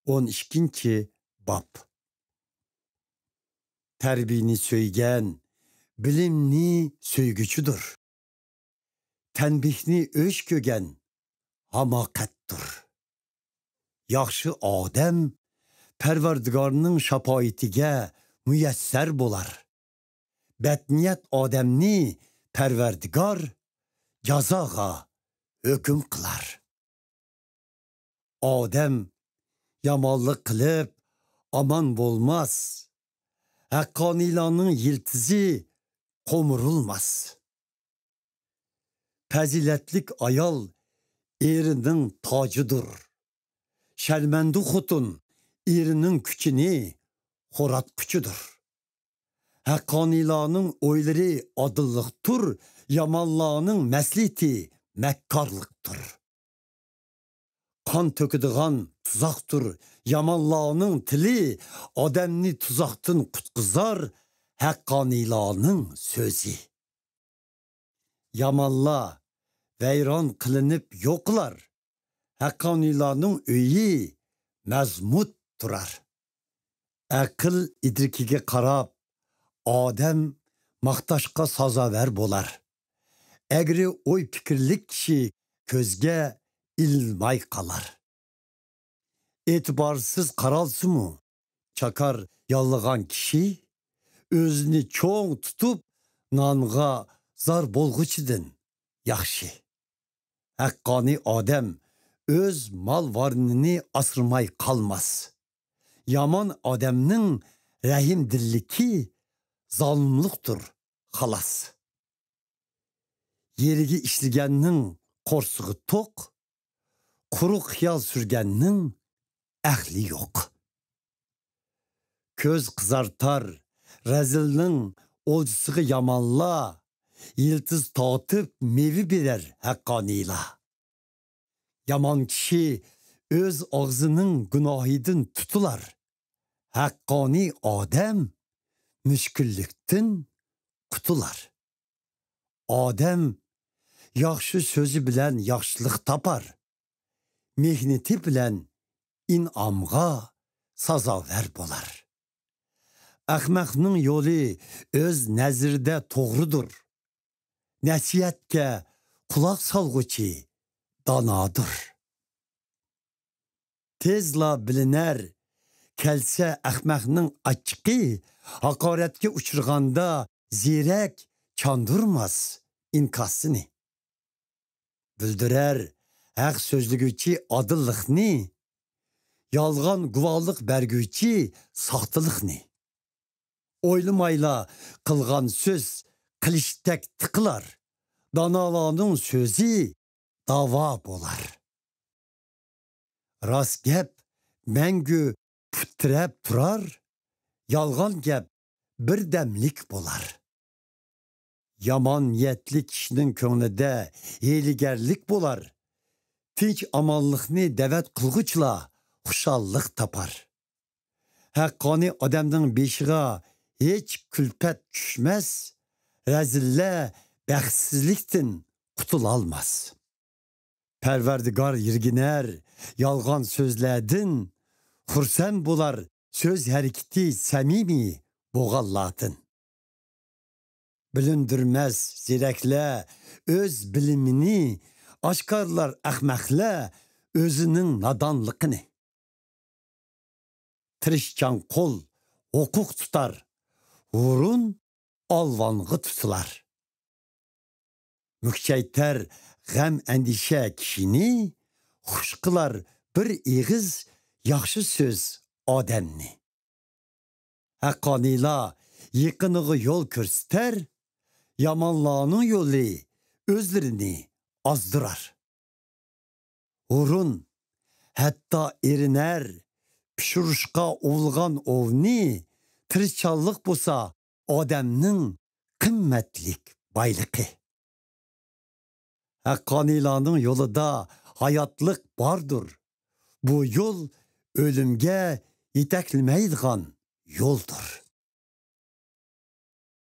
12. Bab. Tərbiyini söygen, bilimni söygüçüdür. Tənbihni öş kögen, hamakətdir. Yaxşı adəm, Pərverdigarının şapayetiga müyəssər bolar. Bədniyyət adəmni Pərverdigar cazağa hüküm kılar. Adəm yamallık qilib aman bolmaz. Haqqanilanın yiltizi qomurulmaz. Pəzilətlik ayal erinin tacıdır. Şərməndi xutun erinin küçini xoratqıçıdır. Haqqanilanın oyları adıllıqdır, yamallarının məsliti məkkarlıqdır. Kan töküdüğən tuzaqdır, yamallarının tili adəmni tuzaqtın qutqızar, haqqanilanın sözü. Yamallar veyran kılınıp yoklar, haqqanilanın öyü məzmut durar. Akıl idrikige qarab, adəm maqtaşqa sazaver bolar. Əgri oy fikirlik kişi közge ilmay qalar. Etibarsız qaralsı mı, çakar yallığan kişi, özünü çoğun tutup nanğa zar bolğuçidin yaxşı. Haqqani adəm öz mal varnını asırmay qalmaz. Yaman adəmnin rəhimdilliki zalimliktir xalas. Yerigi işligennin korsuğu tok, kuru xiyal sürgennin əhli yok. Köz kızartar, rezilnin olcusuğu yamanla, yıldız tatıp mevi birer haqqanıyla. Yaman kişi öz ağzının günahidin tutular. Haqqani adəm müşküllüktin kutular. Adəm yaxşı sözü bilen yaxşılıq tapar. Mehneti bilen inamğa sazaver bolar. Ahmaqның yolu öz nəzirdə doğrudur. Nəsiyyətke kulaq salğıcı danadır. Tezla biliner, kelse ahmaqның açıqı, hakaretke uçurğanda zirek çandırmaz inkasını. Bildirer, haq sözlügüçi adıllıqni, yalğan guvallık bergüçi saxtılıqni. Oylumayla qılğan söz qiliştek tıqılar, danalanın sözü dava bolar. Rast gep məngü püttirəb turar, yalğan gep bir demlik bolar. Yaman niyetli kişinin könlüde heyligerlik bolar. Tinç amanlıqni dəvət qılğıçla xuşallık tapar. Haqqani adamның beşiğa hiç külpet düşmez, rezille bəxtsizliktin qutulalmaz. Pərverdigar yirginer, yalğan sözlərdin, xursən bular söz hərəkiti səmimi boğalladın. Bilindirmez zirekle öz bilimini, aşkarlar ahmakla özünün nadanlıkını. Tirişkan kol hukuk tutar, vurun alvanğı tutular. Mükçeyter gəm endişe kişini, xuşqılar bir iğiz yaxşı söz ademni. Haqqanıyla yıqınığı yol körster, yamanlağının yolu özlerini azdırar. Urun, hatta eriner, pişuruşqa olğan ovni, tirişçallık bosa adamның kımmetlik baylıqı. Haqqanilanın yolu da hayatlık bardır. Bu yol ölümge yeteklemeydiğen yoldur.